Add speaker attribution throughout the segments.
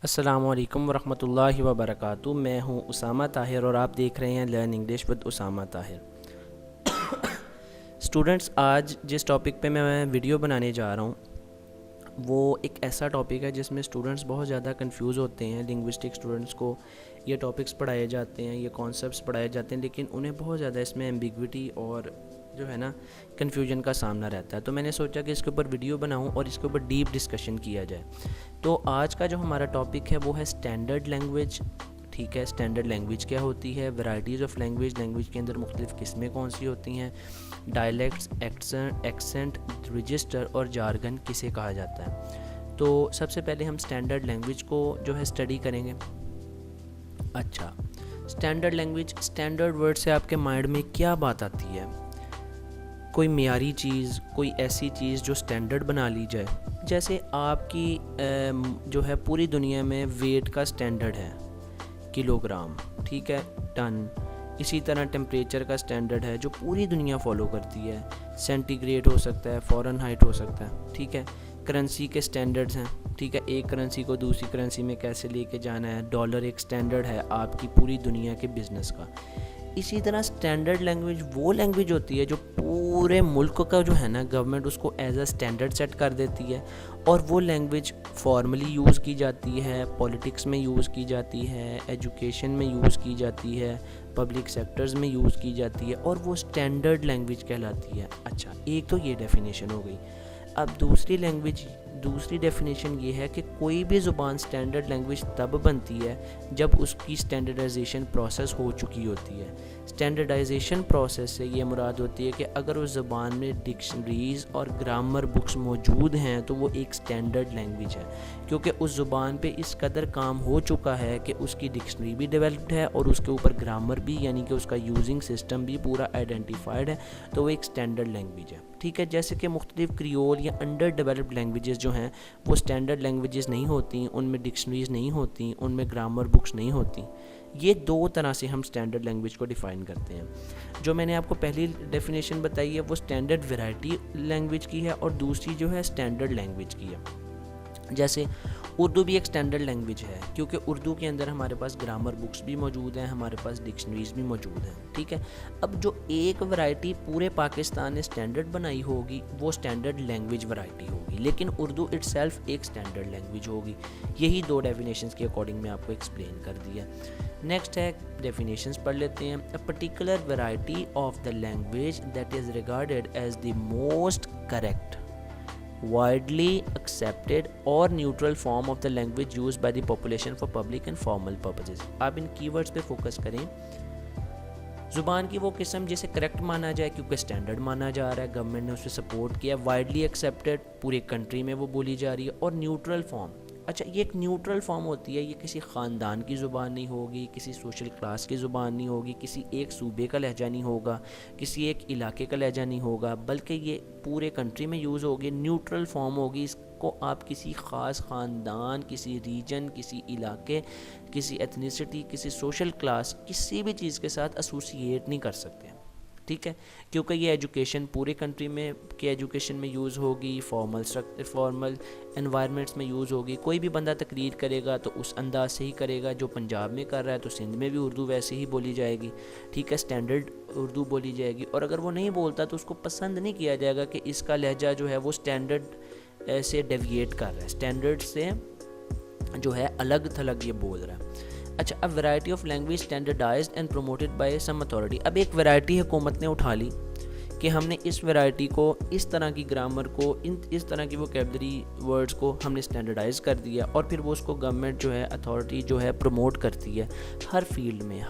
Speaker 1: अस्सलामुअलैकुम वरहमतुल्लाहि वबरकातुहू। मैं हूं उसामा ताहिर और आप देख रहे हैं learn English with Usama Tahir. Students, आज जिस टॉपिक पे मैं वीडियो बनाने जा रहा हूं वो एक ऐसा टॉपिक है जिसमें स्टूडेंट्स बहुत ज़्यादा कंफ्यूज होते हैं। लिंग्विस्टिक स्टूडेंट्स को ये टॉपिक्स पढ़ाए जाते हैं, ये कॉन्सेप्ट्स पढ़ाए जाते हैं, लेकिन उन्हें बहुत ज़्यादा इसमें एम्बिग्विटी और जो है ना कन्फ्यूजन का सामना रहता है। तो मैंने सोचा कि इसके ऊपर वीडियो बनाऊं और इसके ऊपर डीप डिस्कशन किया जाए। तो आज का जो हमारा टॉपिक है वो है स्टैंडर्ड लैंग्वेज। ठीक है, स्टैंडर्ड लैंग्वेज क्या होती है, वैराइटीज़ ऑफ लैंग्वेज, लैंग्वेज के अंदर मुख्तलिफ किस्में कौन सी होती हैं, डायलेक्ट्स, एक्सेंट, रजिस्टर और जारगन किसे कहा जाता है। तो सबसे पहले हम स्टैंडर्ड लैंग्वेज को जो है स्टडी करेंगे। अच्छा, स्टैंडर्ड लैंग्वेज, स्टैंडर्ड वर्ड से आपके माइंड में क्या बात आती है? कोई मियारी चीज़, कोई ऐसी चीज़ जो स्टैंडर्ड बना ली जाए। जैसे आपकी जो है पूरी दुनिया में वेट का स्टैंडर्ड है किलोग्राम, ठीक है, टन। इसी तरह टेम्परेचर का स्टैंडर्ड है जो पूरी दुनिया फॉलो करती है। सेंटीग्रेड हो सकता है, फ़ारेनहाइट हो सकता है, ठीक है। करेंसी के स्टैंडर्ड्स हैं, ठीक है, एक करेंसी को दूसरी करेंसी में कैसे लेके जाना है। डॉलर एक स्टैंडर्ड है आपकी पूरी दुनिया के बिज़नेस का। इसी तरह स्टैंडर्ड लैंग्वेज वो लैंग्वेज होती है जो पूरे मुल्क का जो है ना गवर्नमेंट उसको एज अ स्टैंडर्ड सेट कर देती है, और वो लैंग्वेज फॉर्मली यूज़ की जाती है, पॉलिटिक्स में यूज़ की जाती है, एजुकेशन में यूज़ की जाती है, पब्लिक सेक्टर्स में यूज़ की जाती है, और वो स्टैंडर्ड लैंग्वेज कहलाती है। अच्छा, एक तो ये डेफिनेशन हो गई। अब दूसरी डेफिनेशन ये है कि कोई भी ज़ुबान स्टैंडर्ड लैंग्वेज तब बनती है जब उसकी स्टैंडर्डाइजेशन प्रोसेस हो चुकी होती है। स्टैंडर्डाइजेशन प्रोसेस से ये मुराद होती है कि अगर उस ज़ुबान में डिक्शनरीज़ और ग्रामर बुक्स मौजूद हैं तो वो एक स्टैंडर्ड लैंग्वेज है, क्योंकि उस ज़ुबान पे इस कदर काम हो चुका है कि उसकी डिक्शनरी भी डेवलप्ड है और उसके ऊपर ग्रामर भी, यानी कि उसका यूजिंग सिस्टम भी पूरा आइडेंटिफाइड है, तो वो एक स्टैंडर्ड लैंग्वेज है। ठीक है, जैसे कि मुख्तलिफ क्रियोल या अंडर डेवलप्ड लैंग्वेजेस जो हैं वो स्टैंडर्ड लैंग्वेजेस नहीं होती, उनमें डिक्शनरीज नहीं होती, उनमें ग्रामर बुक्स नहीं होती। ये दो तरह से हम स्टैंडर्ड लैंग्वेज को डिफ़ाइन करते हैं। जो मैंने आपको पहली डेफिनेशन बताई है वो स्टैंडर्ड वैरायटी लैंग्वेज की है, और दूसरी जो है स्टैंडर्ड लैंग्वेज की है। जैसे उर्दू भी एक स्टैंडर्ड लैंग्वेज है, क्योंकि उर्दू के अंदर हमारे पास ग्रामर बुक्स भी मौजूद हैं, हमारे पास डिक्शनरीज भी मौजूद हैं, ठीक है। अब जो एक वैरायटी पूरे पाकिस्तान ने स्टैंडर्ड बनाई होगी वो स्टैंडर्ड लैंग्वेज वैरायटी होगी, लेकिन उर्दू इटसेल्फ एक स्टैंडर्ड लैंग्वेज होगी। यही दो डेफिनेशंस के अकॉर्डिंग मैं आपको एक्सप्लेन कर दिया। नेक्स्ट है, डेफिनेशंस पढ़ लेते हैं। A particular variety of the language that is regarded as the most correct, widely accepted or neutral form of the language used by the population for public and formal purposes। आप इन keywords पे focus करें। ज़ुबान की वो किस्म जिसे correct माना जाए क्योंकि स्टैंडर्ड माना जा रहा है, गवर्नमेंट ने उसे सपोर्ट किया, वाइडली एक्सेप्टेड, पूरे कंट्री में वो बोली जा रही है, और न्यूट्रल फॉर्म। अच्छा, ये एक न्यूट्रल फॉर्म होती है, ये किसी ख़ानदान की ज़ुबान नहीं होगी, किसी सोशल क्लास की ज़ुबान नहीं होगी, किसी एक सूबे का लहजा नहीं होगा, किसी एक इलाके का लहजा नहीं होगा, बल्कि ये पूरे कंट्री में यूज़ होगी, न्यूट्रल फॉर्म होगी। इसको आप किसी ख़ास ख़ानदान, किसी रीजन, किसी इलाके, किसी एथनिसिटी, किसी सोशल क्लास, किसी भी चीज़ के साथ एसोसिएट नहीं कर सकते, ठीक है, क्योंकि ये एजुकेशन पूरे कंट्री में के एजुकेशन में यूज़ होगी, फॉर्मल एनवायरनमेंट्स में यूज़ होगी। कोई भी बंदा तकरीर करेगा तो उस अंदाज से ही करेगा, जो पंजाब में कर रहा है तो सिंध में भी उर्दू वैसे ही बोली जाएगी, ठीक है, स्टैंडर्ड उर्दू बोली जाएगी। और अगर वो नहीं बोलता तो उसको पसंद नहीं किया जाएगा कि इसका लहजा जो है वो स्टैंडर्ड से डेविएट कर रहा है, स्टैंडर्ड से जो है अलग थलग ये बोल रहा है। अच्छा, अब variety of language standardised and promoted by some authority. अब एक वैरायटी हुकूमत ने उठा ली कि हमने इस वैरायटी को, इस तरह की ग्रामर को, इस तरह की वोकैबुलरी वर्ड्स को हमने स्टैंडर्डाइज कर दिया, और फिर वो उसको गवर्नमेंट जो है, अथॉरिटी जो है, प्रमोट करती है हर फील्ड में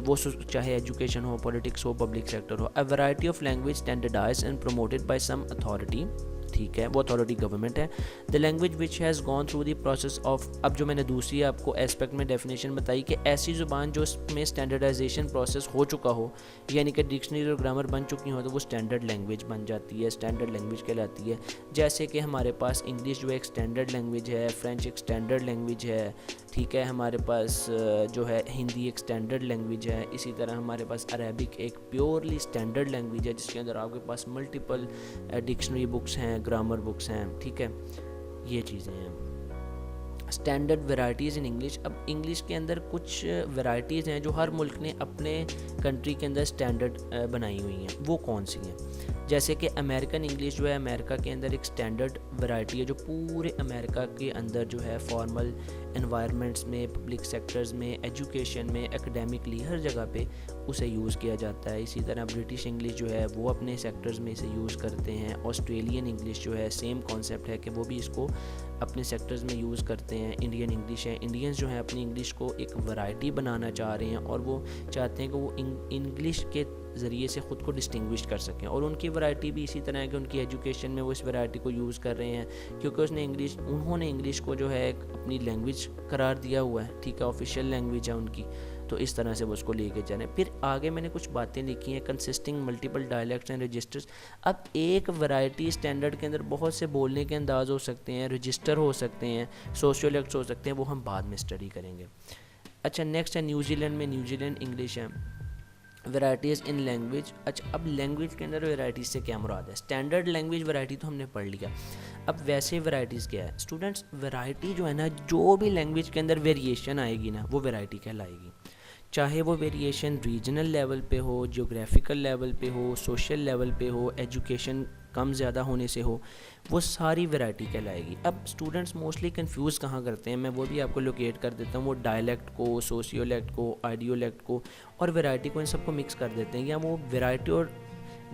Speaker 1: वो चाहे एजुकेशन हो, पॉलिटिक्स हो, पब्लिक सेक्टर हो। A variety of language standardise and promoted by some authority, ठीक है, वो अथॉरिटी गवर्नमेंट है। The language which has gone through the process of, अब जो मैंने दूसरी आपको एस्पेक्ट में डेफिनेशन बताई कि ऐसी ज़ुबान जो इसमें स्टैंडर्डाइजेशन प्रोसेस हो चुका हो, यानी कि डिक्शनरी और ग्रामर बन चुकी हो, तो वो स्टैंडर्ड लैंग्वेज बन जाती है, स्टैंडर्ड लैंग्वेज कहलाती है। जैसे कि हमारे पास इंग्लिश जो एक स्टैंडर्ड लैंग्वेज है, फ्रेंच एक स्टैंडर्ड लैंग्वेज है, ठीक है, हमारे पास जो है हिंदी एक स्टैंडर्ड लैंग्वेज है। इसी तरह हमारे पास अरेबिक एक प्योरली स्टैंडर्ड लैंग्वेज है, जिसके अंदर आपके पास मल्टीपल डिक्शनरी बुक्स हैं, ग्रामर बुक्स हैं, ठीक है, ये चीज़ें हैं। Standard varieties in English. अब इंग्लिश के अंदर कुछ वैरायटीज़ हैं जो हर मुल्क ने अपने कंट्री के अंदर स्टैंडर्ड बनाई हुई हैं। वो कौन सी हैं? जैसे कि अमेरिकन इंग्लिश जो है, अमेरिका के अंदर एक स्टैंडर्ड वैरायटी है जो पूरे अमेरिका के अंदर जो है फॉर्मल एनवायरनमेंट्स में, पब्लिक सेक्टर्स में, एजुकेशन में, एकेडमिकली हर जगह पे उसे यूज़ किया जाता है। इसी तरह ब्रिटिश इंग्लिश जो है वो अपने सेक्टर्स में इसे यूज़ करते हैं। ऑस्ट्रेलियन इंग्लिश जो है सेम कॉन्सेप्ट है कि वो भी इसको अपने सेक्टर्स में यूज़ करते हैं। इंडियन इंग्लिश है, इंडियंस जो है अपनी इंग्लिश को एक वैरायटी बनाना चाह रहे हैं और वो चाहते हैं कि वो इंग्लिश के ज़रिए से ख़ुद को डिस्टिंग्विश कर सकें। और उनकी वैरायटी भी इसी तरह है कि उनकी एजुकेशन में वो इस वैरायटी को यूज़ कर रहे हैं क्योंकि उन्होंने इंग्लिश को जो है अपनी लैंग्वेज करार दिया हुआ है, ठीक है, ऑफिशियल लैंग्वेज है उनकी। तो इस तरह से वो उसको लेके जा रहे हैं। फिर आगे मैंने कुछ बातें लिखी हैं, consisting multiple dialects and registers. अब एक वैरायटी स्टैंडर्ड के अंदर बहुत से बोलने के अंदाज हो सकते हैं, रजिस्टर हो सकते हैं, सोशियोलेक्ट्स हो सकते हैं, वो हम बाद में स्टडी करेंगे। अच्छा, नेक्स्ट है न्यूजीलैंड में न्यूजीलैंड इंग्लिश है। Varieties in language. अच्छा, अब लैंग्वेज के अंदर वैराइटीज़ से क्या मुराद है? स्टैंडर्ड लैंग्वेज वैरायटी तो हमने पढ़ लिया। अब वैसे वैराइटीज़ क्या है स्टूडेंट्स? वैरायटी जो है ना, जो भी लैंग्वेज के अंदर वेरिएशन आएगी ना, वो वैरायटी कहलाएगी। चाहे वो वेरिएशन रीजनल लेवल पे हो, जियोग्राफिकल लेवल पे हो, सोशल लेवल पे हो, एजुकेशन कम ज़्यादा होने से हो, वो सारी वैरायटी कहलाएगी। अब स्टूडेंट्स मोस्टली कंफ्यूज कहाँ करते हैं, मैं वो भी आपको लोकेट कर देता हूँ। वो डायलेक्ट को, सोशियोलेक्ट को, आइडियोलेक्ट को और वैरायटी को, इन सबको मिक्स कर देते हैं, या वो वैरायटी और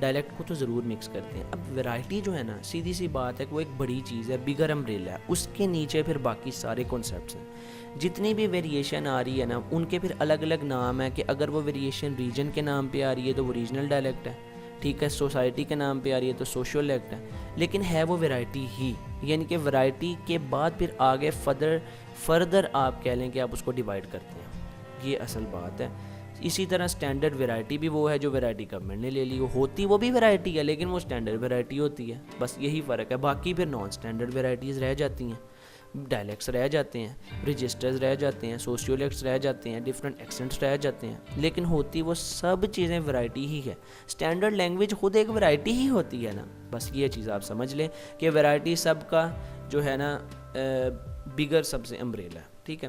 Speaker 1: डायलेक्ट को तो ज़रूर मिक्स करते हैं। अब वैरायटी जो है ना, सीधी सी बात है कि वो एक बड़ी चीज़ है, बिगर अम्ब्रेला है, उसके नीचे फिर बाकी सारे कॉन्सेप्ट्स हैं। जितनी भी वेरिएशन आ रही है ना, उनके फिर अलग अलग नाम है कि अगर वो वेरिएशन रीजन के नाम पे आ रही है तो वो रीजनल डायलेक्ट है, ठीक है, सोसाइटी के नाम पे आ रही है तो सोशियोलेक्ट है, लेकिन है वो वैरायटी ही। यानी कि वैरायटी के बाद फिर आगे फर्दर आप कह लें कि आप उसको डिवाइड करते हैं, ये असल बात है। इसी तरह स्टैंडर्ड वैरायटी भी वो है जो वैरायटी गवर्नमेंट ने ले ली, होती वो भी वैरायटी है लेकिन वो स्टैंडर्ड वैरायटी होती है, बस यही फ़र्क है। बाकी फिर नॉन स्टैंडर्ड वैरायटीज़ रह जाती हैं, डायलेक्ट्स रह जाते हैं, रजिस्टर्स रह जाते हैं, सोशियोलेक्ट्स रह जाते हैं, डिफरेंट एक्सेंट्स रह जाते हैं, लेकिन होती वो सब चीज़ें वैरायटी ही है। स्टैंडर्ड लैंग्वेज खुद एक वैरायटी ही होती है ना, बस ये चीज़ आप समझ लें कि वैरायटी सब का जो है ना बिगर सबसे अम्ब्रेला है, ठीक है।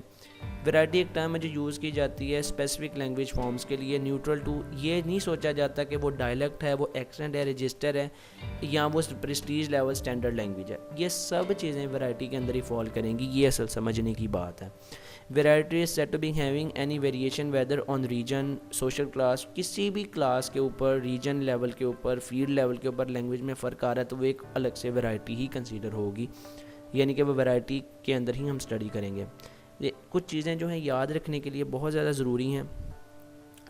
Speaker 1: वैरायटी एक टर्म है जो यूज़ की जाती है स्पेसिफिक लैंग्वेज फॉर्म्स के लिए, न्यूट्रल टू। ये नहीं सोचा जाता कि वो डायलेक्ट है, वो एक्सेंट है, रजिस्टर है, या वो प्रेस्टीज लेवल स्टैंडर्ड लैंग्वेज है। ये सब चीज़ें वैरायटी के अंदर ही फॉल करेंगी, ये असल समझने की बात है। Variety is set to be having any variation whether on region, social class. किसी भी क्लास के ऊपर, रीजन लेवल के ऊपर, फील्ड लेवल के ऊपर लैंग्वेज में फ़र्क आ रहा है तो वो एक अलग से वैरायटी ही कंसीडर होगी, यानी कि वो वैरायटी के अंदर ही हम स्टडी करेंगे। ये कुछ चीज़ें जो हैं याद रखने के लिए बहुत ज़्यादा ज़रूरी हैं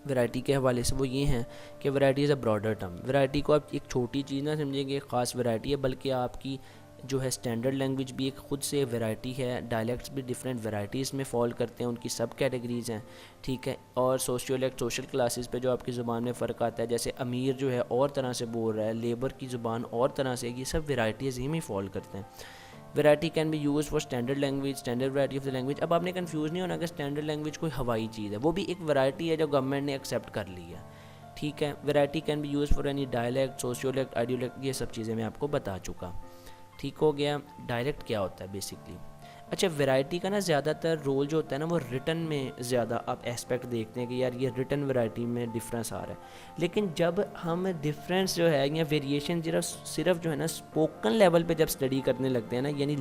Speaker 1: वैरायटी के हवाले से, वो ये हैं कि variety is a broader term. Variety को आप एक छोटी चीज़ ना समझेंगे, ख़ास वैरायटी है, बल्कि आपकी जो है स्टैंडर्ड लैंग्वेज भी एक ख़ुद से वैरायटी है, डायलेक्ट्स भी डिफरेंट वैराइटीज़ में फॉल करते हैं, उनकी सब कैटेगरीज़ हैं, ठीक है। और सोशियोलेक्ट, सोशल क्लासेस पे जो आपकी ज़ुबान में फ़र्क आता है, जैसे अमीर जो है और तरह से बोल रहा है, लेबर की ज़ुबान और तरह से, ये सब वैराइटीज़ ही में फॉल करते हैं। Variety can be use for standard language, standard variety of the language. अब आपने कंफ्यूज नहीं होना कि स्टैंडर्ड लैंग्वेज कोई हवाई चीज़ है, वो भी एक वैरायटी है जो गवर्नमेंट ने एक्सेप्ट कर ली है, ठीक है। Variety can be use for any dialect, sociolect, idiolect, ये सब चीज़ें मैं आपको बता चुका, ठीक हो गया। डायलेक्ट क्या होता है बेसिकली? अच्छा, वैरायटी का ना ज़्यादातर रोल जो होता है ना, वो रिटन में ज़्यादा आप एस्पेक्ट देखते हैं कि यार ये रिटन वैरायटी में डिफरेंस आ रहा है, लेकिन जब हम डिफरेंस जो है या वेरिएशन सिर्फ जो है ना स्पोकन लेवल पे जब स्टडी करने लगते हैं ना, यानी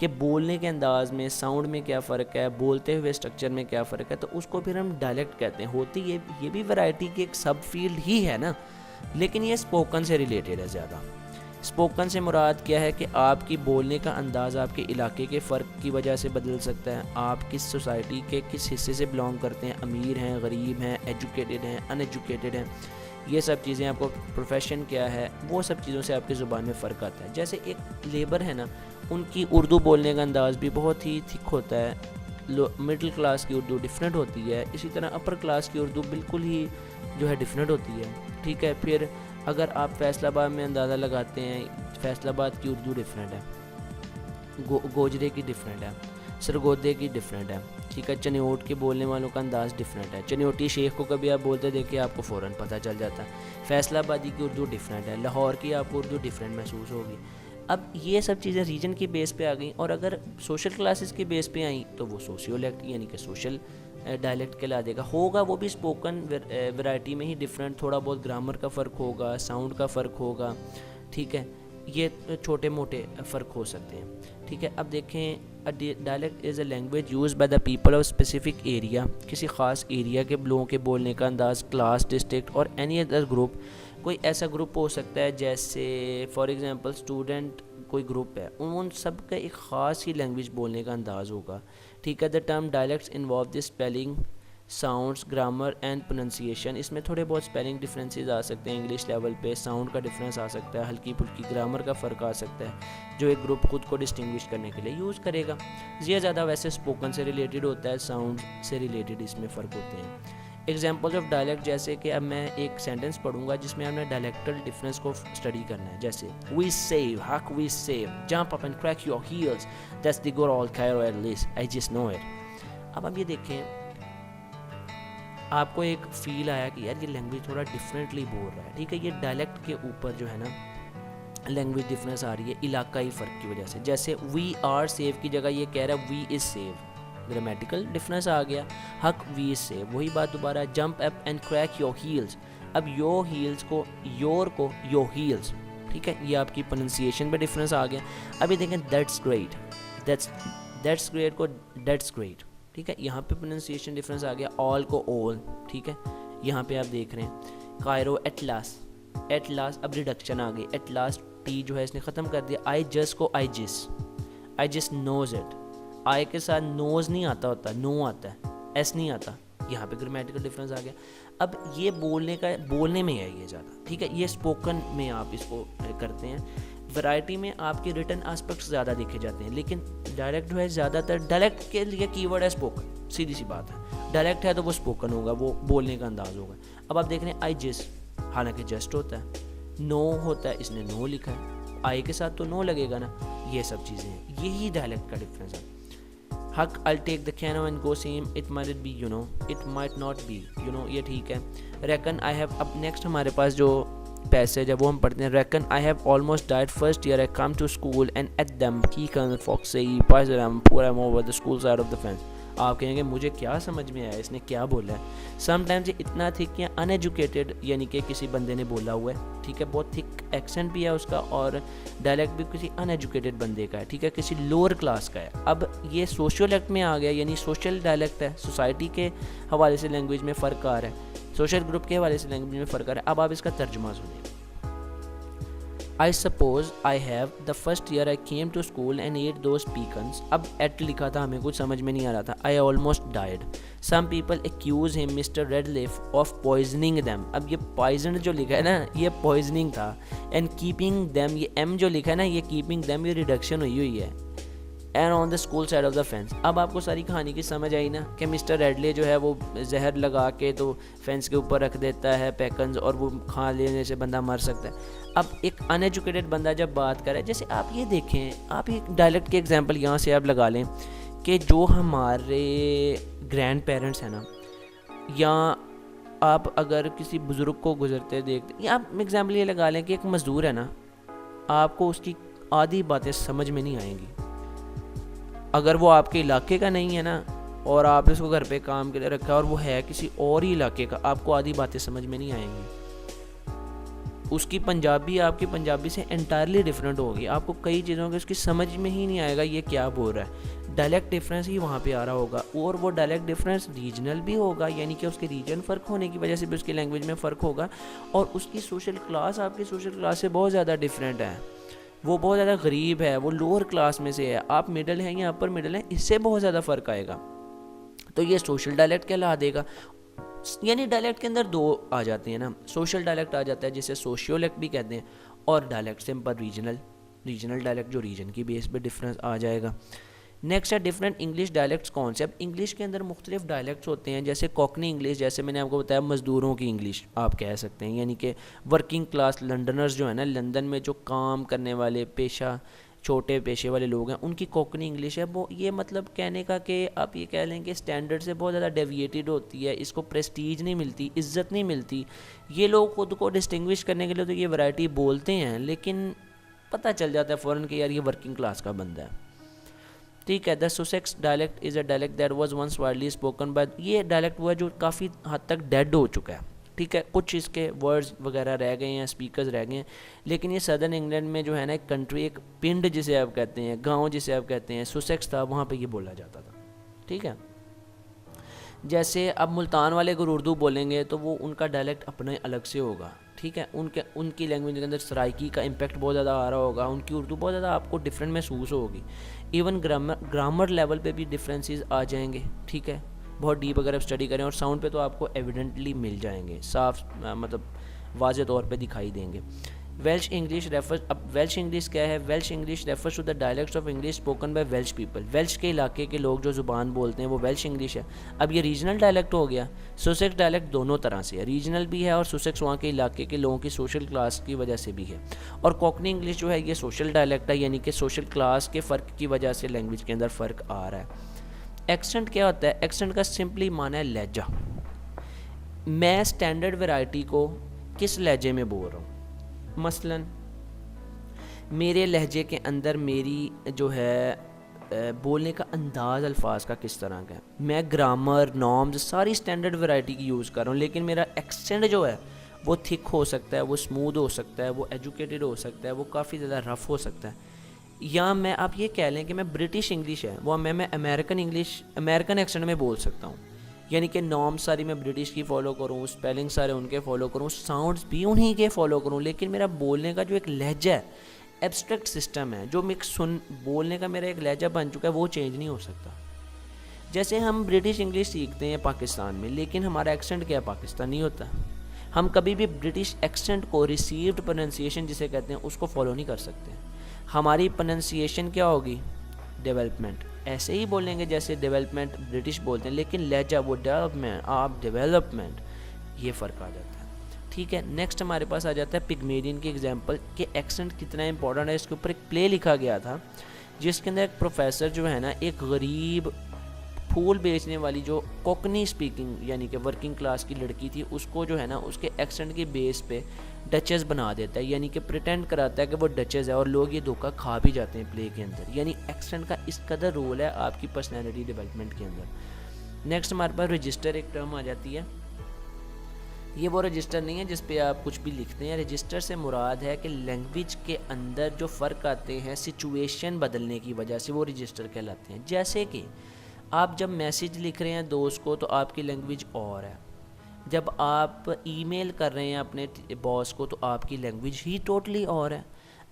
Speaker 1: कि बोलने के अंदाज़ में, साउंड में क्या फ़र्क है, बोलते हुए स्ट्रक्चर में क्या फ़र्क है, तो उसको फिर हम डायलेक्ट कहते हैं। होती ये भी वैरायटी की एक सब फील्ड ही है ना, लेकिन ये स्पोकन से रिलेटेड है ज़्यादा। स्पोकन से मुराद क्या है कि आपकी बोलने का अंदाज़ आपके इलाके के फ़र्क की वजह से बदल सकता है, आप किस सोसाइटी के किस हिस्से से बिलोंग करते हैं, अमीर हैं, गरीब हैं, एजुकेटेड हैं, अनएजुकेटेड हैं, ये सब चीज़ें, आपको प्रोफेशन क्या है, वो सब चीज़ों से आपकी ज़ुबान में फ़र्क आता है। जैसे एक लेबर है ना, उनकी उर्दू बोलने का अंदाज़ भी बहुत ही थिक होता है, मिडिल क्लास की उर्दू डिफरेंट होती है, इसी तरह अपर क्लास की उर्दू बिल्कुल ही जो है डिफरेंट होती है, ठीक है। फिर अगर आप फैसलाबाद में अंदाज़ा लगाते हैं, फैसलाबाद की उर्दू डिफरेंट है, गोजरे की डिफरेंट है, सरगोदे की डिफरेंट है, ठीक है। चनियोट के बोलने वालों का अंदाज़ डिफरेंट है, चनियोटी शेख को कभी आप बोलते देखिए आपको फ़ौरन पता चल जाता है। फैसलाबादी की उर्दू डिफरेंट है, लाहौर की आपको उर्दू डिफरेंट महसूस होगी। अब ये सब चीज़ें रीजन की बेस पे आ गई, और अगर सोशल क्लासेस की बेस पे आई तो वो सोशियोलेक्ट यानी कि सोशल डायलेक्ट कहला देगा। होगा वो भी स्पोकन वैरायटी में ही डिफरेंट, थोड़ा बहुत ग्रामर का फ़र्क होगा, साउंड का फ़र्क होगा, ठीक है, ये छोटे मोटे फ़र्क हो सकते हैं, ठीक है। अब देखें, a dialect is a language use by the people of specific area, किसी ख़ास एरिया के लोगों के बोलने का अंदाज़, क्लास, डिस्ट्रिक्ट और एनी अदर ग्रुप। कोई ऐसा ग्रुप हो सकता है जैसे फॉर एग्ज़ाम्पल स्टूडेंट कोई ग्रुप है, उन सब का एक ख़ास ही लैंग्वेज बोलने का अंदाज़ होगा, ठीक है। The term dialects involve the spelling, sounds, grammar and pronunciation. इसमें थोड़े बहुत स्पेलिंग डिफरेंसेस आ सकते हैं इंग्लिश लेवल पे, साउंड का डिफरेंस आ सकता है, हल्की फुल्की ग्रामर का फ़र्क आ सकता है, जो एक ग्रुप खुद को डिस्टिंग्विश करने के लिए यूज़ करेगा। ये ज़्यादा वैसे स्पोकन से रिलेटेड होता है, साउंड से रिलेटेड इसमें फ़र्क होते हैं। एग्जाम्पल्स ऑफ डायलेक्ट, जैसे कि अब मैं एक सेंटेंस पढ़ूंगा जिसमें हमने डायलेक्टल डिफरेंस को स्टडी करना है, जैसे we save, huck we save, jump up and crack your heels, that's the good old Cairo at least, I just know it. अब ये देखें, आपको एक फील आया कि यार ये लैंग्वेज थोड़ा डिफरेंटली बोल रहा है, ठीक है, ये डायलेक्ट के ऊपर जो है ना लैंग्वेज डिफरेंस आ रही है इलाकाई फ़र्क की वजह से। जैसे वी आर सेव की जगह ये कह रहा है we is save, grammatical difference आ गया। हक वी से, वही बात दोबारा। Jump up and crack your heels, अब योर हील्स को योर हील्स, ठीक है, ये आपकी प्रोनंसिएशन पे डिफरेंस आ गया। अभी देखें दैट्स ग्रेट, दैट्स ग्रेट को दैट्स ग्रेट, ठीक है, यहाँ पे प्रोनंसिएशन डिफरेंस आ गया। ऑल को ऑल, ठीक है, यहाँ पे आप देख रहे हैं। कायरो एट लास्ट, अब रिडक्शन आ गई। एट लास्ट टी जो है इसने ख़त्म कर दिया। आई जस्ट को आई जस्ट नोज इट, आई के साथ नोज नहीं आता होता, नो आता है, एस नहीं आता, यहाँ पे ग्रामेटिकल डिफरेंस आ गया। अब ये बोलने में है ये ज़्यादा, ठीक है, ये स्पोकन में आप इसको करते हैं। वैरायटी में आपके रिटन एस्पेक्ट्स ज़्यादा देखे जाते हैं, लेकिन डायलेक्ट जो है ज़्यादातर, डायलेक्ट के लिए कीवर्ड है स्पोकन, सीधी सी बात है। डायलेक्ट है तो वो स्पोकन होगा, वो बोलने का अंदाज होगा। अब आप देख रहे हैं आई जस्ट, हालांकि जस्ट होता है, नो होता है, इसने नो लिखा है, आई के साथ तो नो लगेगा ना, ये सब चीज़ें हैं, यही डायलेक्ट का डिफरेंस है। हक I'll take the piano and go see him, it might be, you know, it might not be, you know, ये ठीक है। reckon I have, अब नेक्स्ट हमारे पास जो पैसेज है वो हम पढ़ते हैं। reckon I have almost died first year I come to school and at them he can fox say pass them pour them over the school side of the fence। आप कहेंगे मुझे क्या समझ में आया, इसने क्या बोला है। समटाइम्स ये इतना थिक या अनएजुकेटेड यानी कि किसी बंदे ने बोला हुआ है, ठीक है, बहुत थिक एक्सेंट भी है उसका, और डायलेक्ट भी किसी अनएजुकेटेड बंदे का है, ठीक है, किसी लोअर क्लास का है। अब ये सोशियोलेक्ट में आ गया, यानी सोशल डायलेक्ट है, सोसाइटी के हवाले से लैंग्वेज में फ़र्क आ रहा है, सोशल ग्रुप के हवाले से लैंग्वेज में फ़र्क आ रहा है। अब आप इसका तर्जुमा सुनिए। I suppose I have the first year I came to school and ate those pecans। अब एट लिखा था, हमें कुछ समझ में नहीं आ रहा था। I almost died। Some people accuse him Mr. Redleaf of poisoning them। अब ये poison जो लिखा है ना, ये poisoning था। And keeping them, ये M जो लिखा है ना, ये keeping them, ये रिडक्शन हुई है। And on the school side of the fence. अब आपको सारी कहानी की समझ आई ना कि मिस्टर रेडले जो है वो जहर लगा के तो फेंस के ऊपर रख देता है पैकन्स, और वो खा लेने से बंदा मर सकता है। अब एक अनएजुकेटेड बंदा जब बात करे, जैसे आप ये देखें, आप एक डायलेक्ट के एग्जांपल यहाँ से आप लगा लें कि जो हमारे ग्रैंड पेरेंट्स हैं ना, या आप अगर किसी बुज़ुर्ग को गुजरते देखते, या आप एग्जांपल ये लगा लें कि एक मज़दूर है ना, आपको उसकी आधी बातें समझ में नहीं आएंगी। अगर वो आपके इलाके का नहीं है ना, और आप इसको घर पे काम के लिए रखा है और वो है किसी और ही इलाके का, आपको आधी बातें समझ में नहीं आएंगी। उसकी पंजाबी आपकी पंजाबी से एंटायरली डिफरेंट होगी, आपको कई चीज़ों की उसकी समझ में ही नहीं आएगा ये क्या बोल रहा है। डायलेक्ट डिफरेंस ही वहाँ पे आ रहा होगा, और वो डायलेक्ट डिफरेंस रीजनल भी होगा, यानी कि उसके रीजन फ़र्क होने की वजह से भी उसकी लैंग्वेज में फ़र्क होगा, और उसकी सोशल क्लास आपकी सोशल क्लास से बहुत ज़्यादा डिफरेंट है। वो बहुत ज़्यादा गरीब है, वो लोअर क्लास में से है, आप मिडिल हैं या अपर मिडिल हैं, इससे बहुत ज़्यादा फ़र्क आएगा। तो ये सोशल डायलेक्ट कहला देगा। यानी डायलेक्ट के अंदर दो आ जाते हैं ना, सोशल डायलेक्ट आ जाता है जिसे सोशियोलेक्ट भी कहते हैं, और डायलेक्ट सिंपल रीजनल डायलेक्ट जो रीजन की बेस पे डिफरेंस आ जाएगा। नेक्स्ट है डिफरेंट इंग्लिश डायलेक्ट्स कौन से। अब इंग्लिश के अंदर मुख्तलिफ डायलेक्ट्स होते हैं, जैसे कॉकनी इंग्लिश, जैसे मैंने आपको बताया मज़दूरों की इंग्लिश आप कह सकते हैं, यानी कि वर्किंग क्लास लंडनर्स जो है ना, लंदन में जो काम करने वाले छोटे पेशे वाले लोग हैं, उनकी कोंकणी इंग्लिश है। वो ये मतलब कहने का कि आप ये कह लें कि स्टैंडर्ड से बहुत ज़्यादा डेविएटेड होती है, इसको प्रेस्टीज नहीं मिलती, इज़्ज़त नहीं मिलती। ये लोग खुद को डिस्टिंग्विश करने के लिए तो ये वैरायटी बोलते हैं, लेकिन पता चल जाता है फ़ौरन कि यार ये वर्किंग क्लास का बंदा है, ठीक है। The Sussex dialect is a dialect that was once widely spoken by, ये डायलेक्ट हुआ जो काफ़ी हद तक डेड हो चुका है, ठीक है। कुछ इसके वर्ड्स वगैरह रह गए हैं, स्पीकर्स रह गए हैं, लेकिन ये सदर्न इंग्लैंड में जो है ना, एक कंट्री, एक पिंड जिसे आप कहते हैं, गांव जिसे आप कहते हैं, सुसेक्स था, वहाँ पे ये बोला जाता था, ठीक है। जैसे अब मुल्तान वाले अगर उर्दू बोलेंगे तो वो उनका डायलेक्ट अपने अलग से होगा, ठीक है। उनकी लैंग्वेज के अंदर सराइकी का इम्पैक्ट बहुत ज़्यादा आ रहा होगा, उनकी उर्दू बहुत ज़्यादा आपको डिफरेंट महसूस होगी। इवन ग्रामर लेवल पे भी डिफरेंसेस आ जाएंगे, ठीक है। बहुत डीप अगर आप स्टडी करें, और साउंड पे तो आपको एविडेंटली मिल जाएंगे, साफ मतलब वाज़े तौर पे दिखाई देंगे। वेल्श इंग्लिश रेफर्स, अब वेल्श इंग्लिश क्या है? Welsh English refers to the dialects of English spoken by Welsh people. Welsh के इलाके के लोग जो ज़ुबान बोलते हैं वो वेल्श इंग्लिश है। अब ये रीजनल डायलेक्ट हो गया। सुसेक्स डायलेक्ट दोनों तरह से है, रीजनल भी है और सुसेक्स वहाँ के इलाके के लोगों की सोशल क्लास की वजह से भी है। और कोकनी इंग्लिश जो है ये सोशल डायलेक्ट है, यानी कि सोशल क्लास के फ़र्क की वजह से लैंग्वेज के अंदर फ़र्क आ रहा है। एक्सेंट क्या होता है? एक्सेंट का सिंपली माना है लहजा। मैं स्टैंडर्ड वैरायटी को किस लहजे में बोल रहा हूँ, मसलन मेरे लहजे के अंदर मेरी जो है बोलने का अंदाज़ अल्फाज का किस तरह का है, मैं ग्रामर नॉर्म्स सारी स्टैंडर्ड वैरायटी की यूज़ कर रहा हूँ, लेकिन मेरा एक्सेंट जो है वो थिक हो सकता है, वो स्मूथ हो सकता है, वो एजुकेटेड हो सकता है, वो काफ़ी ज़्यादा रफ़ हो सकता है। या मैं आप ये कह लें कि मैं ब्रिटिश इंग्लिश है वो मैं अमेरिकन इंग्लिश, अमेरिकन एक्सेंट में बोल सकता हूँ, यानी कि नॉर्म्स सारी मैं ब्रिटिश की फ़ॉलो करूँ, स्पेलिंग सारे उनके फ़ॉलो करूँ, साउंड्स भी उन्हीं के फ़ॉलो करूँ, लेकिन मेरा बोलने का जो एक लहजा है, एब्स्ट्रैक्ट सिस्टम है, जो मैं बोलने का मेरा एक लहजा बन चुका है, वो चेंज नहीं हो सकता। जैसे हम ब्रिटिश इंग्लिश सीखते हैं पाकिस्तान में, लेकिन हमारा एक्सेंट क्या पाकिस्तानी होता है। हम कभी भी ब्रिटिश एक्सेंट को, रिसीव्ड प्रोनाउंसिएशन जिसे कहते हैं, उसको फॉलो नहीं कर सकते। हमारी प्रोनाउंसिएशन क्या होगी? डेवलपमेंट। ऐसे ही बोलेंगे जैसे डेवलपमेंट ब्रिटिश बोलते हैं, लेकिन लहजा वो डेवलपमेंट, आप डेवलपमेंट, ये फ़र्क आ जाता है, ठीक है। नेक्स्ट हमारे पास आ जाता है पिग्मेलियन की एग्जांपल कि एक्सेंट कितना इंपॉर्टेंट है। इसके ऊपर एक प्ले लिखा गया था जिसके अंदर एक प्रोफेसर जो है ना, एक गरीब फूल बेचने वाली जो कोकनी स्पीकिंग यानी कि वर्किंग क्लास की लड़की थी, उसको जो है ना उसके एक्सेंट की बेस पे डचेस बना देता है, यानी कि प्रिटेंड कराता है कि वो डचेस है, और लोग ये धोखा खा भी जाते हैं प्ले के अंदर। यानी एक्सेंट का इस कदर रोल है आपकी पर्सनैलिटी डेवलपमेंट के अंदर। नेक्स्ट हमारे पास रजिस्टर एक टर्म आ जाती है। ये वो रजिस्टर नहीं है जिस पे आप कुछ भी लिखते हैं। रजिस्टर से मुराद है कि लैंग्वेज के अंदर जो फ़र्क आते हैं सिचुएशन बदलने की वजह से, वो रजिस्टर कहलाते हैं। जैसे कि आप जब मैसेज लिख रहे हैं दोस्त को तो आपकी लैंग्वेज और है, जब आप ईमेल कर रहे हैं अपने बॉस को तो आपकी लैंग्वेज ही टोटली और है।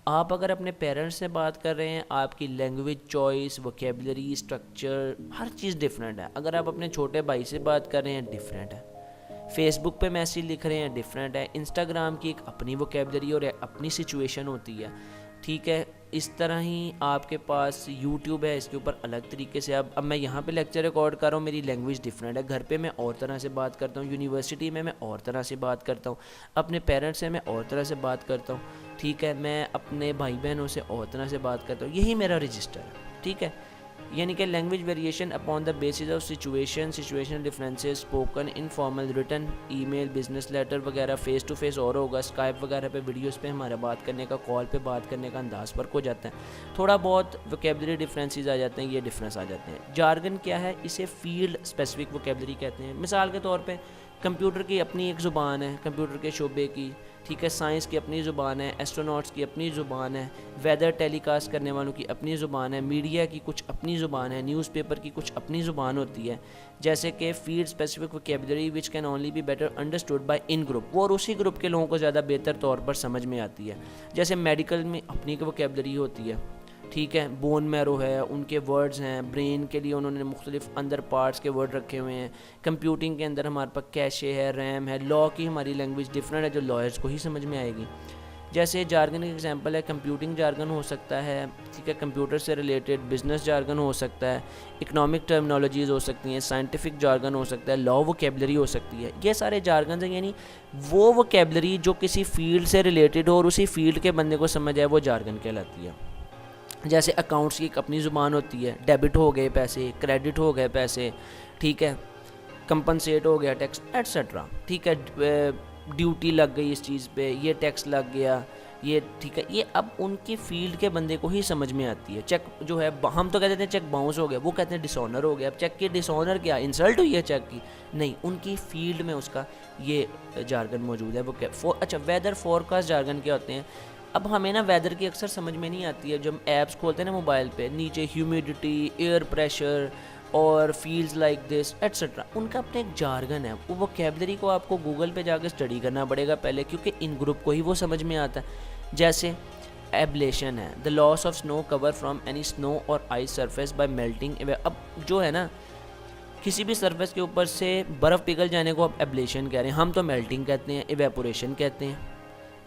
Speaker 1: आप अगर अपने पेरेंट्स से बात कर रहे हैं, आपकी लैंग्वेज चॉइस, वोकेबलरी, स्ट्रक्चर, हर चीज़ डिफरेंट है। अगर आप अपने छोटे भाई से बात कर रहे हैं, डिफरेंट है। फेसबुक पे मैसेज लिख रहे हैं, डिफरेंट है। इंस्टाग्राम की एक अपनी वोकेबलरी और अपनी सिचुएशन होती है, ठीक है। इस तरह ही आपके पास यूट्यूब है, इसके ऊपर अलग तरीके से अब मैं यहाँ पे लेक्चर रिकॉर्ड कर रहा हूँ, मेरी लैंग्वेज डिफरेंट है। घर पे मैं और तरह से बात करता हूँ, यूनिवर्सिटी में मैं और तरह से बात करता हूँ, अपने पेरेंट्स से मैं और तरह से बात करता हूँ, ठीक है। मैं अपने भाई बहनों से और तरह से बात करता हूँ, यही मेरा रजिस्टर है, ठीक है। यानी कि language variation upon the basis of situation differences, spoken, informal, written, email, business letter वगैरह, फेस टू फेस और होगा, स्काइप वगैरह पे वीडियोस पे हमारा बात करने का, कॉल पे बात करने का अंदाज़ फ़र्क हो जाता है। थोड़ा बहुत वोकेबलरी डिफरेंसेस आ जाते हैं, ये डिफरेंस आ जाते हैं। जार्गन क्या है? इसे फील्ड स्पेसिफिक वोकेबलरी कहते हैं। मिसाल के तौर पे कंप्यूटर की अपनी एक ज़ुबान है, कंप्यूटर के शोबे की, ठीक है। साइंस की अपनी ज़ुबान है, एस्ट्रोनॉट्स की अपनी ज़ुबान है, वेदर टेलीकास्ट करने वालों की अपनी ज़ुबान है, मीडिया की कुछ अपनी ज़ुबान है, न्यूज़पेपर की कुछ अपनी ज़ुबान होती है। जैसे कि field specific vocabulary which can only be better understood by in group, वो और उसी ग्रुप के लोगों को ज़्यादा बेहतर तौर पर समझ में आती है। जैसे मेडिकल में अपनी वोकेबलरी होती है, ठीक है। बोन मैरो है, उनके वर्ड्स हैं, ब्रेन के लिए उन्होंने मुख्तलिफ अंदर पार्ट्स के वर्ड रखे हुए हैं। कंप्यूटिंग के अंदर हमारे पास कैशे है, रैम है। लॉ की हमारी लैंग्वेज डिफरेंट है जो लॉयर्स को ही समझ में आएगी। जैसे जार्गन का एग्जांपल है, कंप्यूटिंग जार्गन हो सकता है, ठीक है, कंप्यूटर से रिलेटेड। बिजनेस जार्गन हो सकता है, इकोनॉमिक टर्मिनोलॉजीज़ हो सकती हैं, साइंटिफिक जार्गन हो सकता है, लॉ वोकेबलरी हो सकती है। ये सारे जार्गन हैं, यानी वो वोकेबलरी जो किसी फील्ड से रिलेटेड हो और उसी फील्ड के बंदे को समझ आए, वो जार्गन कहलाती है। जैसे अकाउंट्स की एक अपनी ज़ुबान होती है, डेबिट हो गए पैसे, क्रेडिट हो गए पैसे, ठीक है, कंपनसेट हो गया टैक्स एट्सेट्रा, ठीक है। ड्यूटी लग गई इस चीज़ पे, ये टैक्स लग गया, ये ठीक है, ये अब उनकी फील्ड के बंदे को ही समझ में आती है। चेक जो है, हम तो कहते हैं चेक बाउंस हो गया, वो कहते हैं डिसऑनर हो गया। अब चेक की डिसऑनर क्या, इंसल्ट हुई है चेक की? नहीं, उनकी फील्ड में उसका ये जार्गन मौजूद है। वो क्या अच्छा, वेदर फोरकास्ट जार्गन क्या होते हैं? अब हमें ना वेदर की अक्सर समझ में नहीं आती है। जब ऐप्स खोलते हैं ना मोबाइल पे, नीचे ह्यूमिडिटी, एयर प्रेशर और फील्स लाइक दिस एट्सट्रा, उनका अपना एक जार्गन है। वो वोकैबलरी को आपको गूगल पे जाकर स्टडी करना पड़ेगा पहले, क्योंकि इन ग्रुप को ही वो समझ में आता है। जैसे एब्लेशन है, the loss of snow cover from any snow और आइस सरफेस बाय मेल्टिंग। अब जो है ना, किसी भी सरफेस के ऊपर से बर्फ़ पिघल जाने को आप एब्लेशन कह रहे हैं, हम तो मेल्टिंग कहते हैं, इवेपोरेशन कहते हैं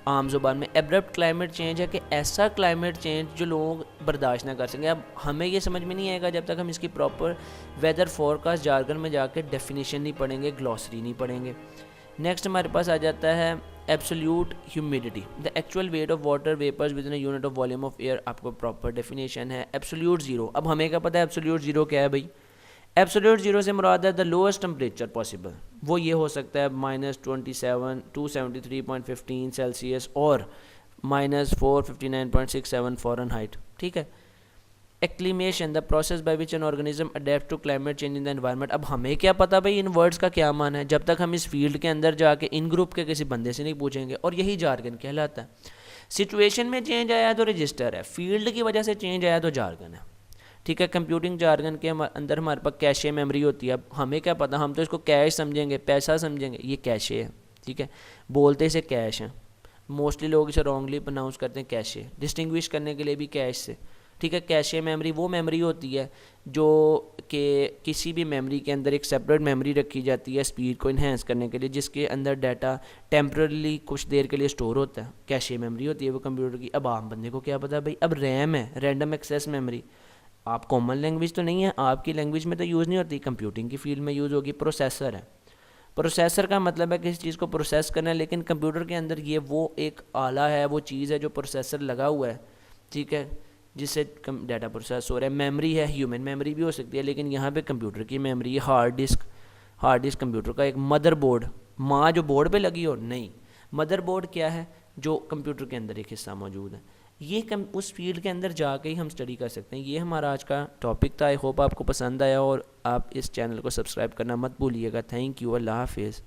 Speaker 1: आम जुबान में। एब्रप्ट क्लाइमेट चेंज है कि ऐसा क्लाइमेट चेंज जो लोग बर्दाश्त ना कर सकें। अब हमें ये समझ में नहीं आएगा जब तक हम इसकी प्रॉपर वेदर फोरकास्ट जार्गन में जाके डेफिनेशन नहीं पढ़ेंगे, ग्लॉसरी नहीं पढ़ेंगे। नेक्स्ट हमारे पास आ जाता है absolute humidity, the actual weight of water vapours within a unit of volume of air. आपको प्रॉपर डेफिनेशन है। एब्सोल्यूट ज़ीरो, अब हमें क्या पता है एब्सोल्यूट ज़ीरो क्या है भाई? एब्सोल्यूट जीरो से मुराद है द लोएस्ट टेम्परेचर पॉसिबल। वो ये हो सकता है -27 273.15 सेल्सियस और -459.67 फ़ारेनहाइट। ठीक है। Acclimation, the process by which an organism adapt to climate change in the environment. अब हमें क्या पता भाई इन वर्ड्स का क्या मान है, जब तक हम इस फील्ड के अंदर जाके इन ग्रुप के किसी बंदे से नहीं पूछेंगे, और यही जार्गन कहलाता है। सिचुएशन में चेंज आया तो रजिस्टर है, फील्ड की वजह से चेंज आया तो जार्गन है। ठीक है। कंप्यूटिंग जार्गन के अंदर हमारे पास कैशे मेमोरी होती है। अब हमें क्या पता, हम तो इसको कैश समझेंगे, पैसा समझेंगे, ये कैशे है। ठीक है, बोलते इसे कैश है, मोस्टली लोग इसे रॉन्गली प्रोनाउंस करते हैं कैशे, डिस्टिंग्विश करने के लिए भी कैश से। ठीक है। कैशे मेमोरी वो मेमोरी होती है जो कि किसी भी मेमोरी के अंदर एक सेपरेट मेमोरी रखी जाती है स्पीड को इन्हेंस करने के लिए, जिसके अंदर डाटा टेम्परली कुछ देर के लिए स्टोर होता है। कैशे मेमोरी होती है वो कंप्यूटर की। अब आम बंदे को क्या पता भाई? अब रैम है, रैंडम एक्सेस मेमोरी। आप कॉमन लैंग्वेज तो नहीं है, आपकी लैंग्वेज में तो यूज़ नहीं होती, कंप्यूटिंग की फील्ड में यूज़ होगी। प्रोसेसर है, प्रोसेसर का मतलब है किसी चीज़ को प्रोसेस करना है, लेकिन कंप्यूटर के अंदर ये वो एक आला है, वो चीज़ है जो प्रोसेसर लगा हुआ है। ठीक है, जिससे डाटा प्रोसेस हो रहा है। मेमोरी है, ह्यूमन मेमोरी भी हो सकती है, लेकिन यहाँ पे कंप्यूटर की मेमोरी है। हार्ड डिस्क कंप्यूटर का एक मदरबोर्ड, माँ जो बोर्ड पे लगी हो, नहीं, मदरबोर्ड क्या है? जो कंप्यूटर के अंदर एक हिस्सा मौजूद है। ये उस फील्ड के अंदर जाके ही हम स्टडी कर सकते हैं। ये हमारा आज का टॉपिक था। आई होप आपको पसंद आया, और आप इस चैनल को सब्सक्राइब करना मत भूलिएगा। Thank you. अल्लाह हाफिज़।